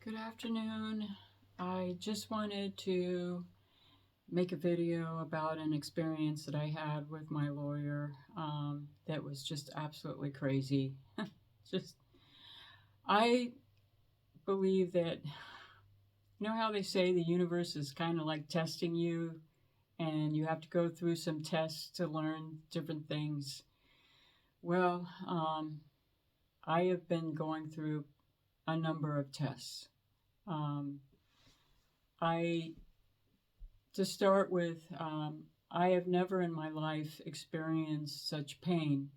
Good afternoon. I just wanted to make a video about an experience that I had with my lawyer that was just absolutely crazy. Just, I believe that, you know how they say the universe is kind of like testing you and you have to go through some tests to learn different things? Well, I have been going through a number of tests. Um, I To start with, I have never in my life experienced such pain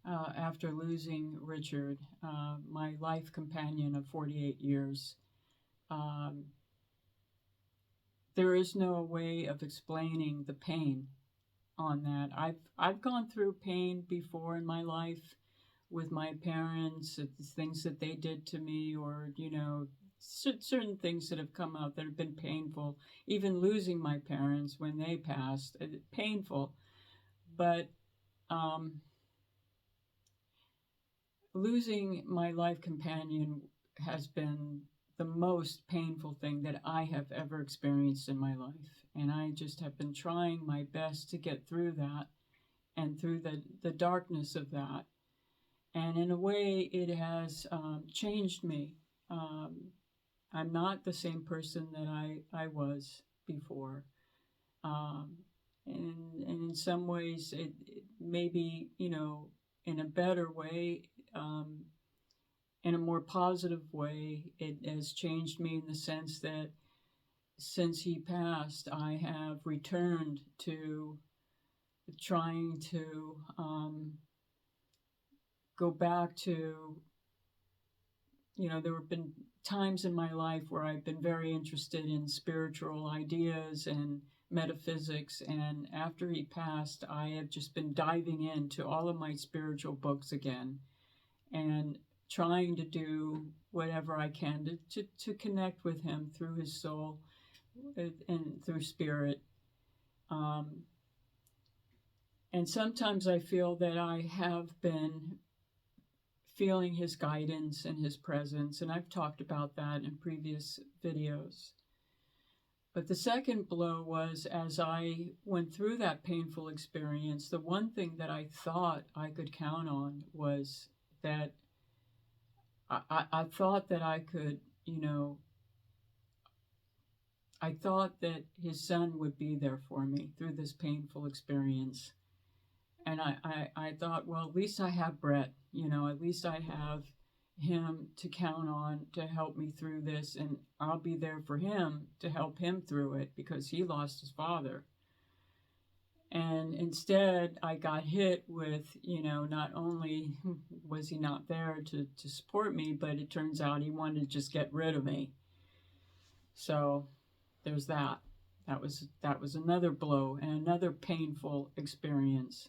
after losing Richard, my life companion of 48 years. Um, there is no way of explaining the pain on that. I've gone through pain before in my life with my parents, the things that they did to me, or certain things that have come out that have been painful. Even losing my parents when they passed, painful. But um, losing my life companion has been the most painful thing that I have ever experienced in my life. And I just have been trying my best to get through that and through the darkness of that. And in a way, it has changed me. Um, I'm not the same person that I was before. Um, and in some ways, it maybe, in a better way, um, in a more positive way, it has changed me in the sense that since he passed, I have returned to trying to go back to, there have been times in my life where I've been very interested in spiritual ideas and metaphysics. And after he passed, I have just been diving into all of my spiritual books again and trying to do whatever I can to connect with him through his soul and through spirit. Um, and sometimes I feel that I have been feeling his guidance and his presence, and I've talked about that in previous videos. But the second blow was, as I went through that painful experience, the one thing that I thought I could count on was that I thought that I could, I thought that his son would be there for me through this painful experience. And I thought, well, at least I have Brett, at least I have him to count on to help me through this, and I'll be there for him to help him through it because he lost his father. And instead, I got hit with, not only was he not there to support me, but it turns out he wanted to just get rid of me. So there's that. That was another blow and another painful experience.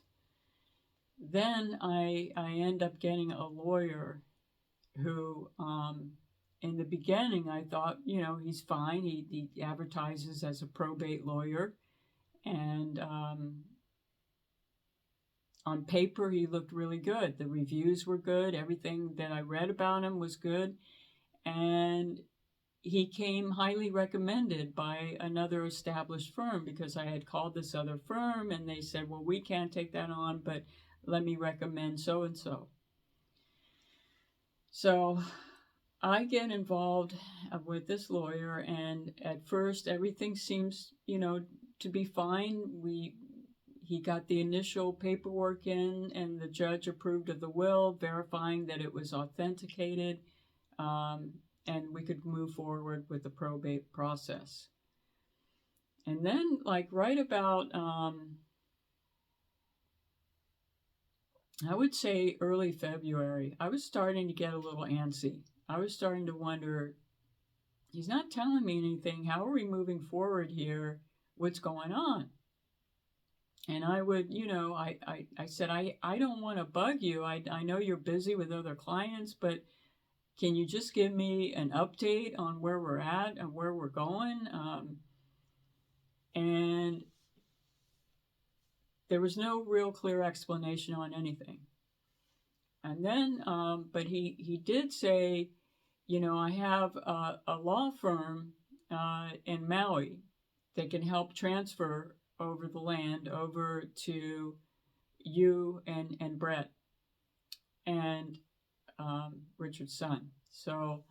Then I end up getting a lawyer who, in the beginning, I thought, he's fine. He advertises as a probate lawyer. And on paper, he looked really good. The reviews were good. Everything that I read about him was good. And he came highly recommended by another established firm because I had called this other firm and they said, well, we can't take that on, but let me recommend so and so. So I get involved with this lawyer, and at first everything seems, to be fine. He got the initial paperwork in, and the judge approved of the will, verifying that it was authenticated, and we could move forward with the probate process. And then, like right about, I would say early February, I was starting to get a little antsy. I was starting to wonder, he's not telling me anything. How are we moving forward here? What's going on? And I would, I said, I don't want to bug you. I know you're busy with other clients, but can you just give me an update on where we're at and where we're going? And there was no real clear explanation on anything. And then, but he did say, I have a law firm in Maui that can help transfer over the land over to you and Brett and Richard's son. So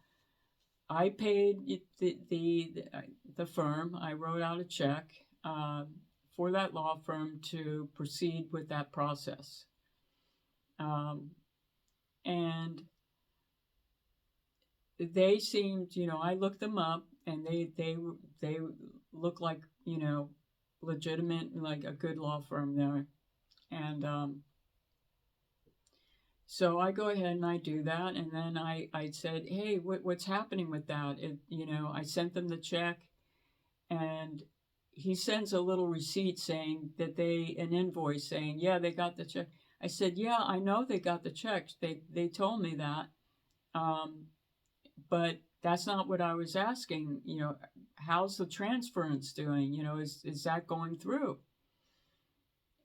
I paid the firm. I wrote out a check for that law firm to proceed with that process. And they seemed, I looked them up, and they look like, legitimate, like a good law firm there. And so I go ahead and I do that, and then I said, hey, what's happening with that? I sent them the check, and he sends a little receipt saying that an invoice saying, yeah, they got the check. I said, yeah, I know they got the check. They told me that. But that's not what I was asking. How's the transference doing? Is that going through?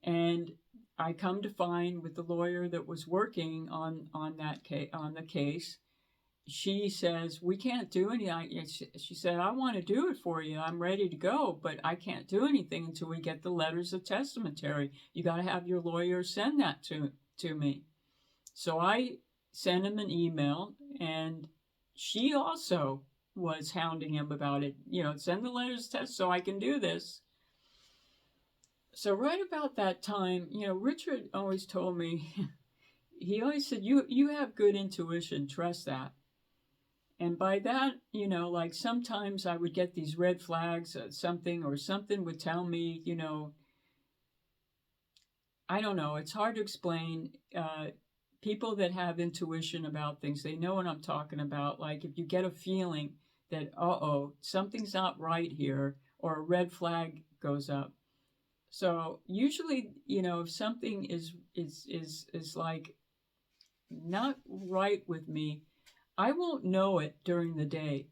And I come to find with the lawyer that was working on the case, she says, we can't do anything. She said, I want to do it for you. I'm ready to go, but I can't do anything until we get the letters of testamentary. You got to have your lawyer send that to me. So I sent him an email, and she also was hounding him about it. Send the letters of test so I can do this. So right about that time, Richard always told me, he always said, you have good intuition, trust that. And by that, like sometimes I would get these red flags, something would tell me, I don't know, it's hard to explain. People that have intuition about things, they know what I'm talking about. Like if you get a feeling that, something's not right here, or a red flag goes up. So usually, if something is like not right with me, I won't know it during the day.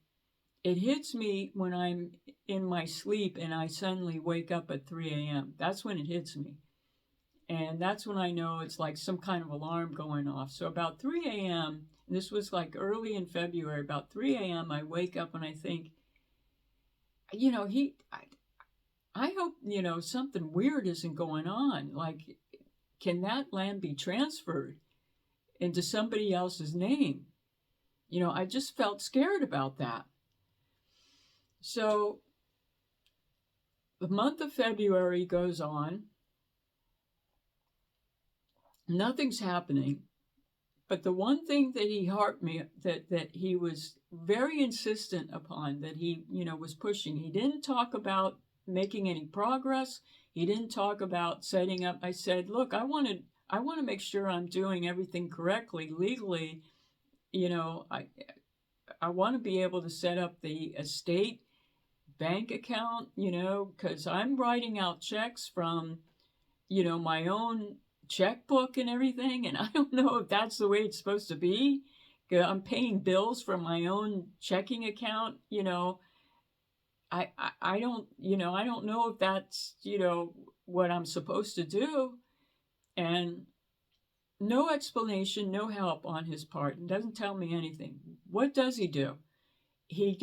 It hits me when I'm in my sleep and I suddenly wake up at 3 a.m. That's when it hits me. And that's when I know it's like some kind of alarm going off. So about 3 a.m., and this was like early in February, about 3 a.m., I wake up and I think, I hope, something weird isn't going on. Like, can that land be transferred into somebody else's name? I just felt scared about that. So the month of February goes on. Nothing's happening. But the one thing that he harped me, that he was very insistent upon, that he, was pushing, he didn't talk about making any progress. He didn't talk about setting up. I said, look, I want to make sure I'm doing everything correctly, legally. I want to be able to set up the estate bank account, because I'm writing out checks from, my own checkbook and everything, and I don't know if that's the way it's supposed to be. I'm paying bills from my own checking account. I don't know if that's what I'm supposed to do. And no explanation, no help on his part, and doesn't tell me anything. What does he do? He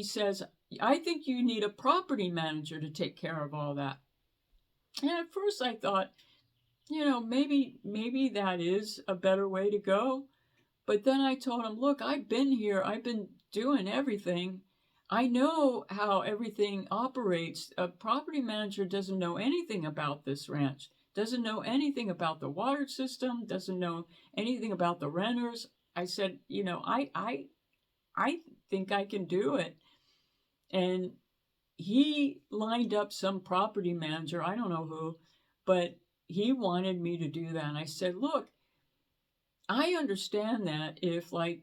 says, I think you need a property manager to take care of all that. And at first I thought, maybe that is a better way to go. But then I told him, look, I've been here. I've been doing everything. I know how everything operates. A property manager doesn't know anything about this ranch, doesn't know anything about the water system, doesn't know anything about the renters. I said, I think I can do it. And he lined up some property manager, I don't know who, but he wanted me to do that. And I said, look, I understand that if like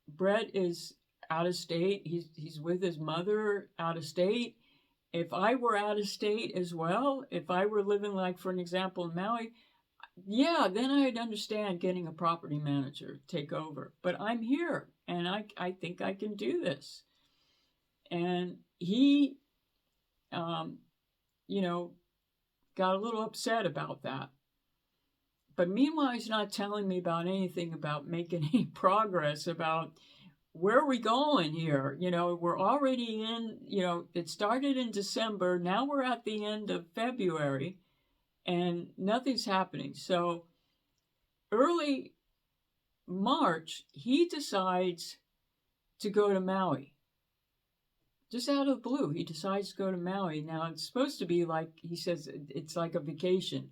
Brett is out of state, he's with his mother out of state. If I were out of state as well, if I were living, like, for an example, in Maui, yeah, then I'd understand getting a property manager to take over. But I'm here, and I think I can do this. And he, got a little upset about that. But meanwhile, he's not telling me about anything about making any progress, about where are we going here? We're already in, it started in December. Now we're at the end of February and nothing's happening. So early March, he decides to go to Maui. Just out of the blue, he decides to go to Maui. Now, it's supposed to be like, he says, it's like a vacation.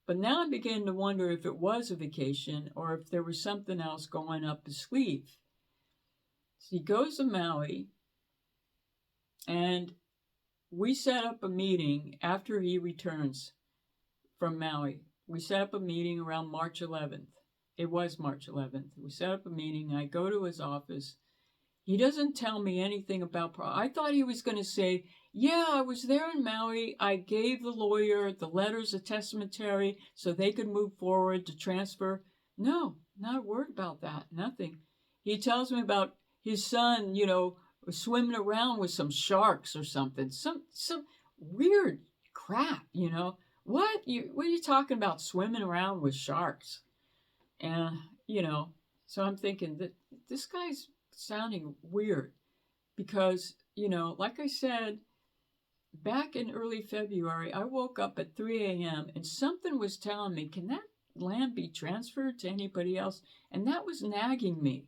But now I'm beginning to wonder if it was a vacation or if there was something else going up his sleeve. So he goes to Maui, and we set up a meeting after he returns from Maui. We set up a meeting around March 11th. It was March 11th. We set up a meeting. I go to his office. He doesn't tell me anything about I thought he was going to say, yeah, I was there in Maui. I gave the lawyer the letters of testamentary so they could move forward to transfer. No, not a word about that. Nothing. He tells me about his son, swimming around with some sharks or something. Some weird crap, What? What are you talking about, swimming around with sharks? And, so I'm thinking that this guy's sounding weird because, like I said, back in early February, I woke up at 3 a.m. and something was telling me, can that land be transferred to anybody else? And that was nagging me.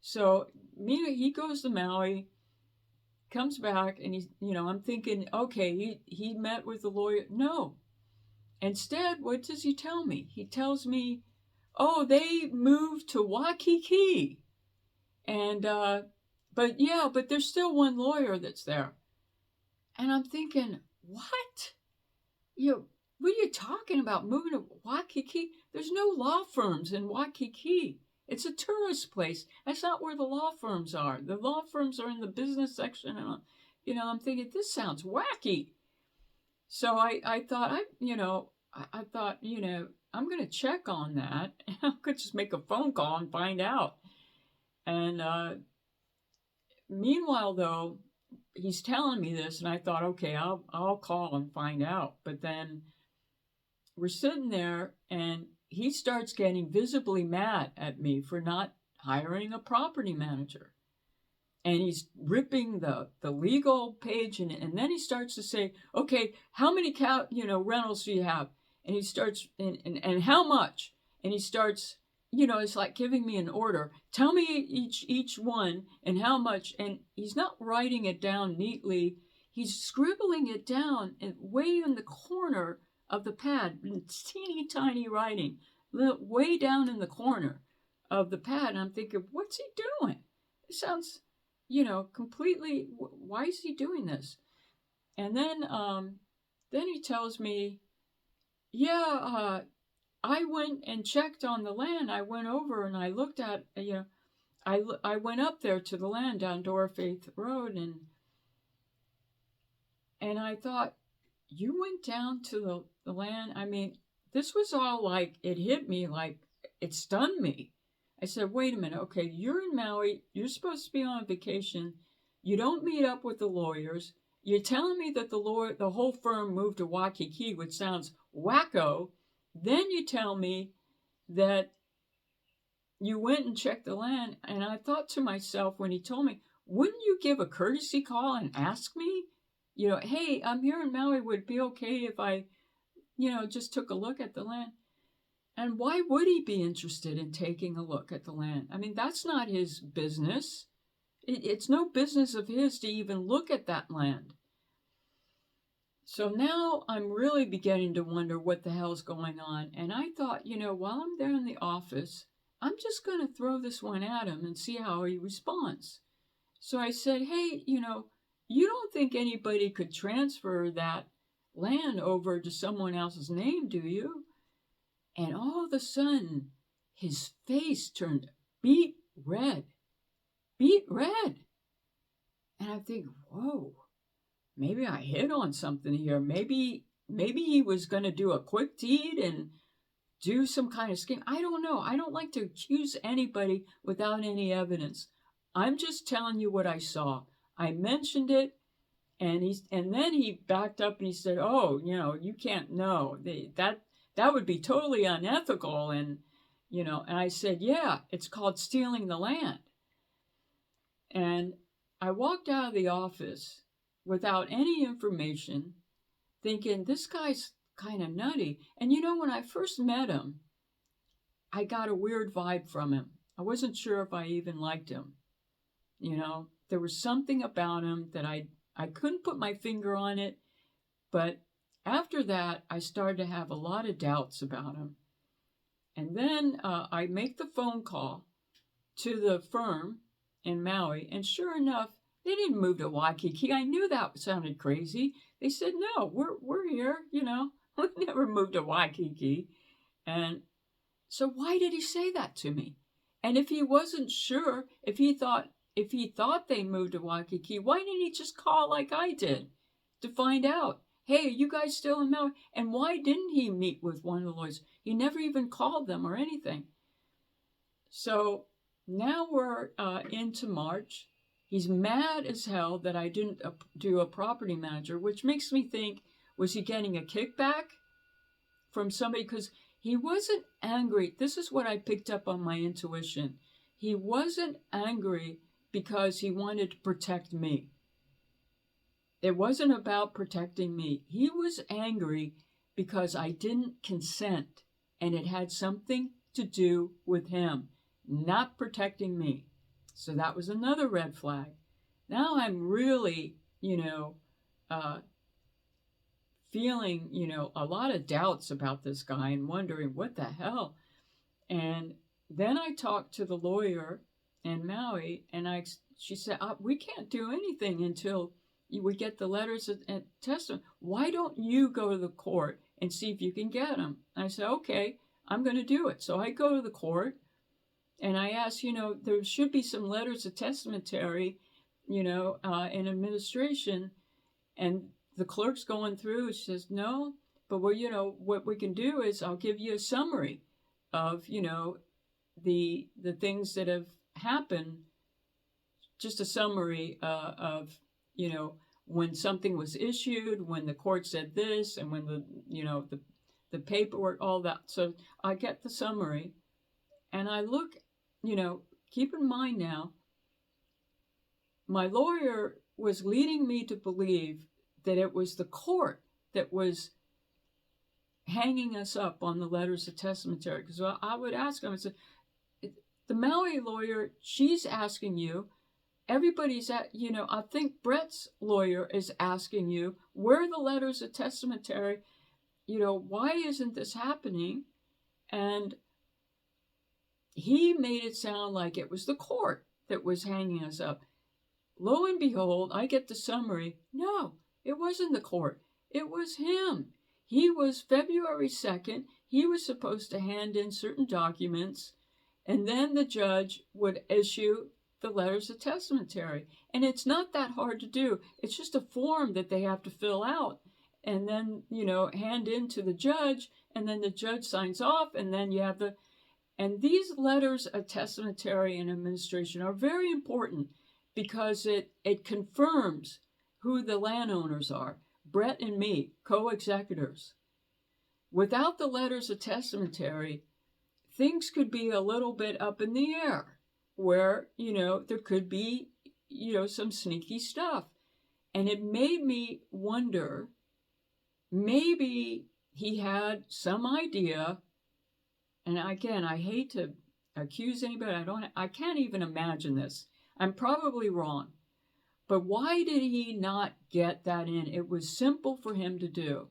So he goes to Maui, comes back, and I'm thinking, okay, he met with the lawyer. No. Instead, what does he tell me? He tells me, oh, they moved to Waikiki. And, but there's still one lawyer that's there. And I'm thinking, what? What are you talking about, moving to Waikiki? There's no law firms in Waikiki. It's a tourist place. That's not where the law firms are. The law firms are in the business section. And, I'm thinking, this sounds wacky. So I thought, I'm going to check on that. I could just make a phone call and find out. And meanwhile, though, he's telling me this, and I thought, okay, I'll call and find out. But then we're sitting there, and he starts getting visibly mad at me for not hiring a property manager. And he's ripping the legal page, and then he starts to say, okay, how many rentals do you have? And he starts, and how much? And he starts, it's like giving me an order. Tell me each one and how much. And he's not writing it down neatly. He's scribbling it down way in the corner of the pad, teeny tiny writing, way down in the corner of the pad. And I'm thinking, what's he doing? It sounds, completely, why is he doing this? And then he tells me, yeah, I went and checked on the land. I went over and I looked at, I went up there to the land down Dora Faith Road, and I thought, you went down to the land? I mean, this was all like, it hit me, like it stunned me. I said, wait a minute, okay, you're in Maui, you're supposed to be on vacation, you don't meet up with the lawyers, you're telling me that the whole firm moved to Waikiki, which sounds wacko. Then you tell me that you went and checked the land, and I thought to myself when he told me, wouldn't you give a courtesy call and ask me, hey, I'm here in Maui, would it be okay if I, just took a look at the land? And why would he be interested in taking a look at the land? I mean, that's not his business. It's no business of his to even look at that land. So now I'm really beginning to wonder what the hell's going on. And I thought, while I'm there in the office, I'm just going to throw this one at him and see how he responds. So I said, hey, you don't think anybody could transfer that land over to someone else's name, do you? And all of a sudden, his face turned beet red. And I think, whoa. Maybe I hit on something here. Maybe he was going to do a quick deed and do some kind of scheme. I don't know. I don't like to accuse anybody without any evidence. I'm just telling you what I saw. I mentioned it, and then he backed up and he said, "Oh, you can't know. That would be totally unethical." And and I said, "Yeah, it's called stealing the land." And I walked out of the office without any information, thinking, this guy's kind of nutty. And when I first met him, I got a weird vibe from him. I wasn't sure if I even liked him. There was something about him that I couldn't put my finger on it, but after that, I started to have a lot of doubts about him. And then I make the phone call to the firm in Maui, and sure enough, they didn't move to Waikiki. I knew that sounded crazy. They said, no, we're here, we never moved to Waikiki. And so why did he say that to me? And if he wasn't sure, if he thought they moved to Waikiki, why didn't he just call like I did to find out? Hey, are you guys still in Maui? And why didn't he meet with one of the lawyers? He never even called them or anything. So now we're into March. He's mad as hell that I didn't do a property manager, which makes me think, was he getting a kickback from somebody? Because he wasn't angry. This is what I picked up on my intuition. He wasn't angry because he wanted to protect me. It wasn't about protecting me. He was angry because I didn't consent, and it had something to do with him not protecting me. So that was another red flag. Now I'm really, feeling, a lot of doubts about this guy and wondering what the hell. And then I talked to the lawyer in Maui, and she said, we can't do anything until we get the letters of testament. Why don't you go to the court and see if you can get them? I said, okay, I'm going to do it. So I go to the court, and I asked, there should be some letters of testamentary, in administration. And the clerk's going through. She says, no, but what we can do is I'll give you a summary of, the things that have happened. Just a summary of, when something was issued, when the court said this, and when the paperwork, all that. So I get the summary, and I look, keep in mind now, my lawyer was leading me to believe that it was the court that was hanging us up on the letters of testamentary. Because I would ask him, I said, the Maui lawyer, she's asking you, everybody's I think Brett's lawyer is asking you, where are the letters of testamentary? Why isn't this happening? And he made it sound like it was the court that was hanging us up. Lo and behold, I get the summary. No, it wasn't the court. It was him. He was February 2nd. He was supposed to hand in certain documents, and then the judge would issue the letters of testamentary. And it's not that hard to do. It's just a form that they have to fill out and then, hand in to the judge, and then the judge signs off, and then you have and these letters of testamentary and administration are very important because it confirms who the landowners are. Brett and me, co-executors. Without the letters of testamentary, things could be a little bit up in the air, where, there could be, some sneaky stuff. And it made me wonder, maybe he had some idea. And again, I hate to accuse anybody. I can't even imagine this. I'm probably wrong. But why did he not get that in? It was simple for him to do.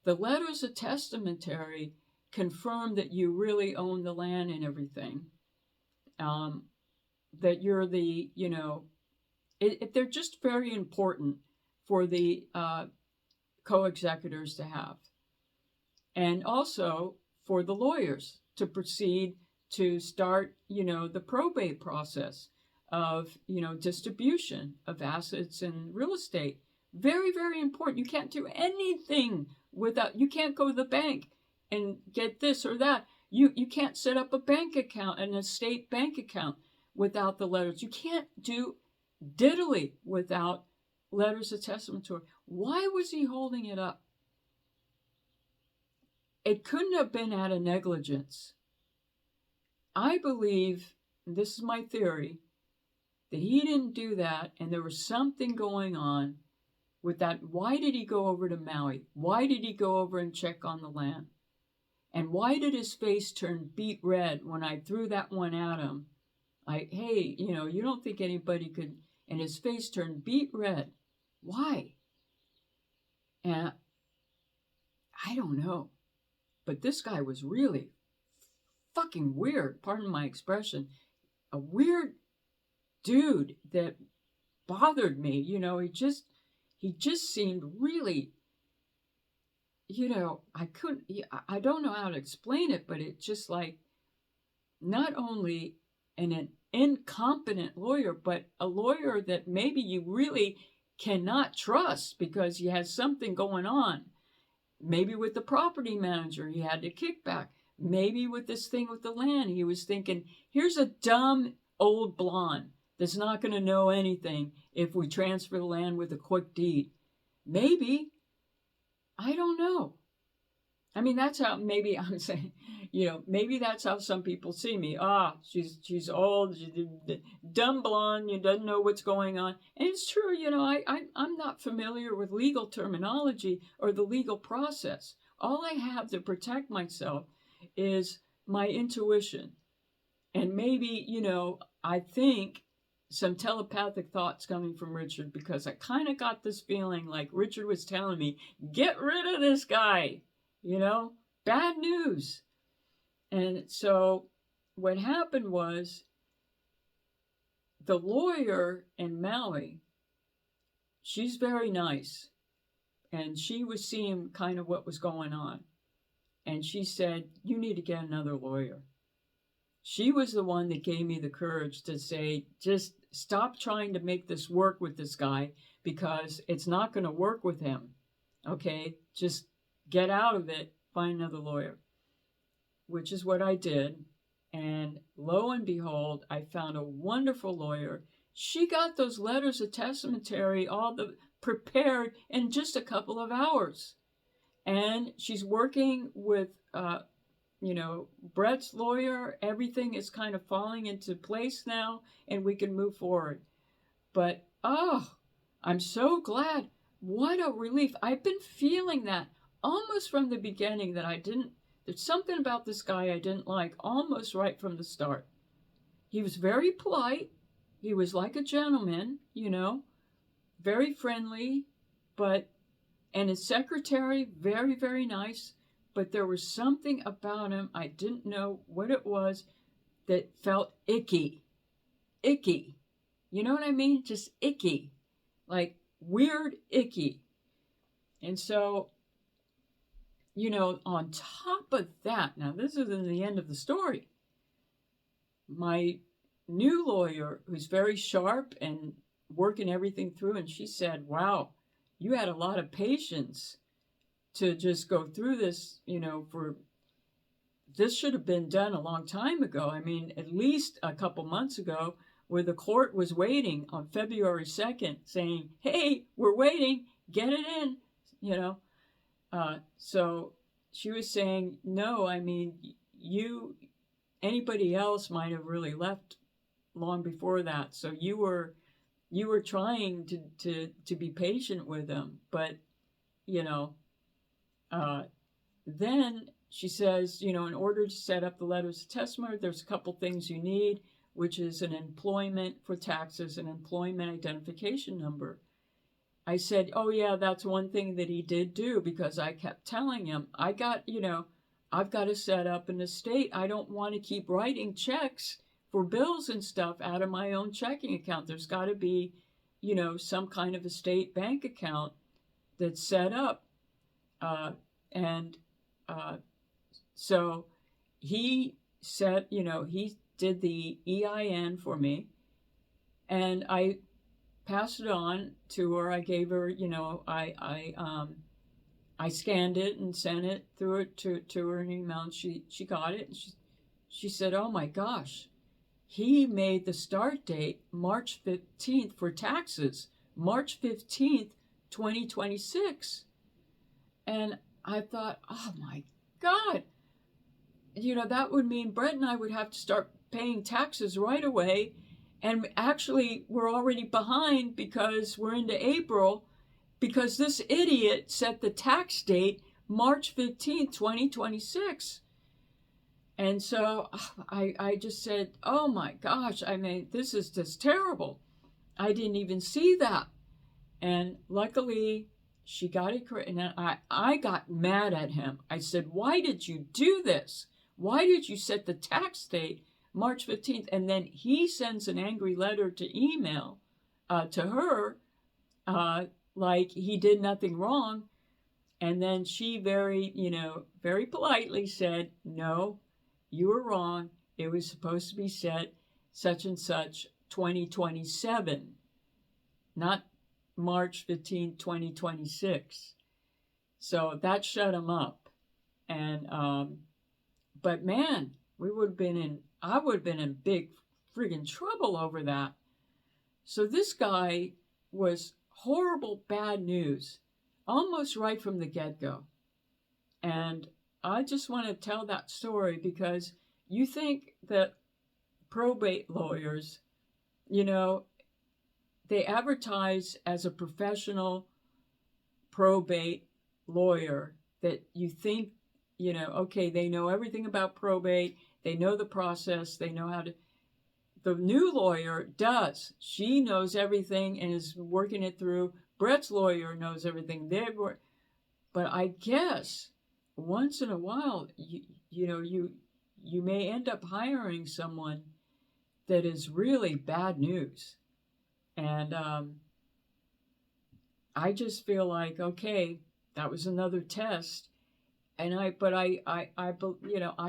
The letters of testamentary confirm that you really own the land and everything. That you're the, they're just very important for the co-executors to have. And also for the lawyers to proceed to start, the probate process of, distribution of assets and real estate. Very, very important. You can't do anything without, you can't go to the bank and get this or that. You can't set up a bank account, an estate bank account, without the letters. You can't do diddly without letters of testamentary. Why was he holding it up? It couldn't have been out of negligence. I believe, this is my theory, that he didn't do that, and there was something going on with that. Why did he go over to Maui? Why did he go over and check on the land? And why did his face turn beet red when I threw that one at him? Hey, you don't think anybody could, and his face turned beet red. Why? And I don't know. But this guy was really fucking weird, pardon my expression. A weird dude that bothered me. He just seemed really, I don't know how to explain it, but it's just like not only an incompetent lawyer, but a lawyer that maybe you really cannot trust because he has something going on. Maybe with the property manager, he had a kickback. Maybe with this thing with the land, he was thinking, here's a dumb old blonde that's not going to know anything if we transfer the land with a quick deed. Maybe. I don't know. I mean, that's how maybe I'm saying, maybe that's how some people see me. She's old, dumb blonde, you doesn't know what's going on. And it's true, I'm not familiar with legal terminology or the legal process. All I have to protect myself is my intuition. And maybe, I think some telepathic thoughts coming from Richard, because I kind of got this feeling like Richard was telling me, get rid of this guy. Bad news. And so what happened was the lawyer in Maui, she's very nice. And she was seeing kind of what was going on. And she said, you need to get another lawyer. She was the one that gave me the courage to say, just stop trying to make this work with this guy because it's not going to work with him. Okay? Just get out of it, find another lawyer, which is what I did. And lo and behold, I found a wonderful lawyer. She got those letters of testamentary all prepared in just a couple of hours. And she's working with, Brett's lawyer. Everything is kind of falling into place now, and we can move forward. But, I'm so glad. What a relief. I've been feeling that almost from the beginning there's something about this guy I didn't like almost right from the start. He was very polite. He was like a gentleman, very friendly, and his secretary, very, very nice. But there was something about him, I didn't know what it was, that felt icky. Icky. You know what I mean? Just icky. Like weird icky. And so, on top of that, now this isn't the end of the story. My new lawyer, who's very sharp and working everything through, and she said, wow, you had a lot of patience to just go through this, this should have been done a long time ago. I mean, at least a couple months ago, where the court was waiting on February 2nd saying, hey, we're waiting, get it in, So she was saying, no, I mean, anybody else might have really left long before that. So you were trying to be patient with them, but, then she says, in order to set up the letters of testimony, there's a couple things you need, which is an employment for taxes, an employment identification number. I said, oh yeah, that's one thing that he did do, because I kept telling him, I've got to set up an estate. I don't want to keep writing checks for bills and stuff out of my own checking account. There's got to be, some kind of estate bank account that's set up. So he said, he did the EIN for me, and I passed it on to her. I gave her, I scanned it and sent it through it to her an email, and she got it. And she said, oh my gosh, he made the start date March 15th for taxes, March 15th, 2026. And I thought, oh my God, that would mean Brett and I would have to start paying taxes right away. And actually, we're already behind because we're into April, because this idiot set the tax date March 15th, 2026. And so I just said, oh my gosh, I mean, this is just terrible. I didn't even see that. And luckily, she got it correct. And I got mad at him. I said, why did you do this? Why did you set the tax date March 15th? And then he sends an angry letter to email to her, like he did nothing wrong. And then she very politely said, no, you were wrong. It was supposed to be set such and such 2027, not March 15th, 2026. So that shut him up. And, but man, I would have been in big friggin' trouble over that. So this guy was horrible, bad news, almost right from the get-go. And I just want to tell that story because you think that probate lawyers, they advertise as a professional probate lawyer, that you think, okay, they know everything about probate, they know the process, they know how to. The new lawyer does. She knows everything and is working it through. Brett's lawyer knows everything. But I guess once in a while, you may end up hiring someone that is really bad news. And I just feel like, okay, that was another test. And I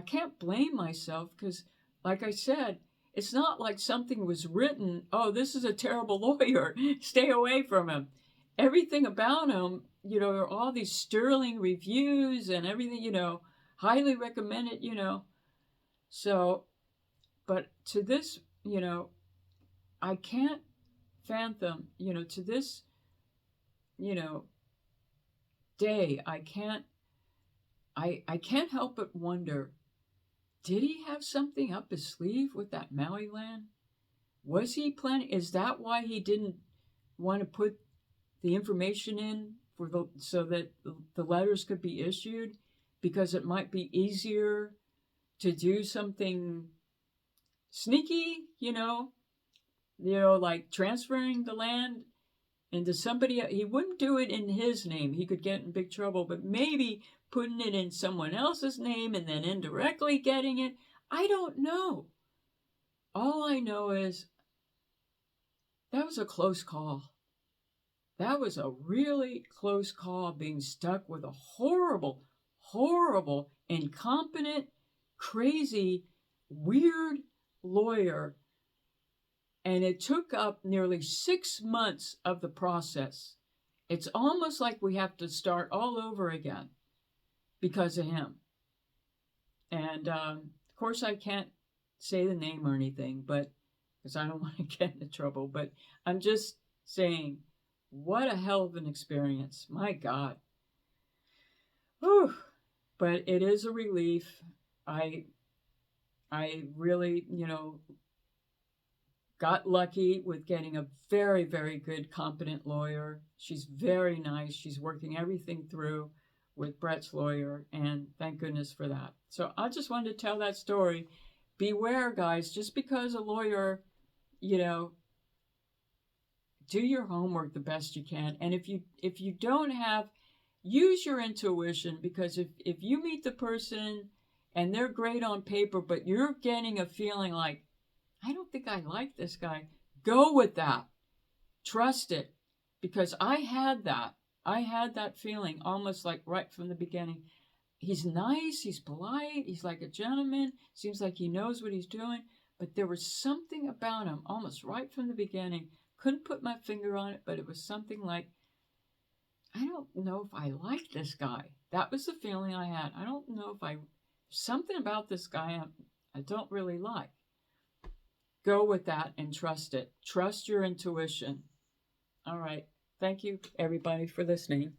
can't blame myself because, like I said, it's not like something was written, oh, this is a terrible lawyer, stay away from him. Everything about him, are all these sterling reviews and everything, highly recommended, So, but to this, I can't fathom, to this, day, I can't help but wonder, did he have something up his sleeve with that Maui land? Was he planning? Is that why he didn't want to put the information in so that the letters could be issued? Because it might be easier to do something sneaky, like transferring the land into somebody. He wouldn't do it in his name. He could get in big trouble, but maybe putting it in someone else's name and then indirectly getting it. I don't know. All I know is that was a close call. That was a really close call, being stuck with a horrible, horrible, incompetent, crazy, weird lawyer. And it took up nearly 6 months of the process. It's almost like we have to start all over again because of him. And of course, I can't say the name or anything, but because I don't want to get into trouble. But I'm just saying, what a hell of an experience. My God. Whew. But it is a relief. I really, got lucky with getting a very, very good, competent lawyer. She's very nice. She's working everything through with Brett's lawyer, and thank goodness for that. So I just wanted to tell that story. Beware, guys, just because a lawyer, do your homework the best you can. And if you don't have, use your intuition, because if you meet the person and they're great on paper, but you're getting a feeling like, I don't think I like this guy, go with that. Trust it. Because I had that feeling almost like right from the beginning. He's nice, he's polite, he's like a gentleman, seems like he knows what he's doing, but there was something about him almost right from the beginning. Couldn't put my finger on it, but it was something like, I don't know if I like this guy. That was the feeling I had. I don't know if something about this guy I don't really like. Go with that and trust it. Trust your intuition. All right. Thank you, everybody, for listening.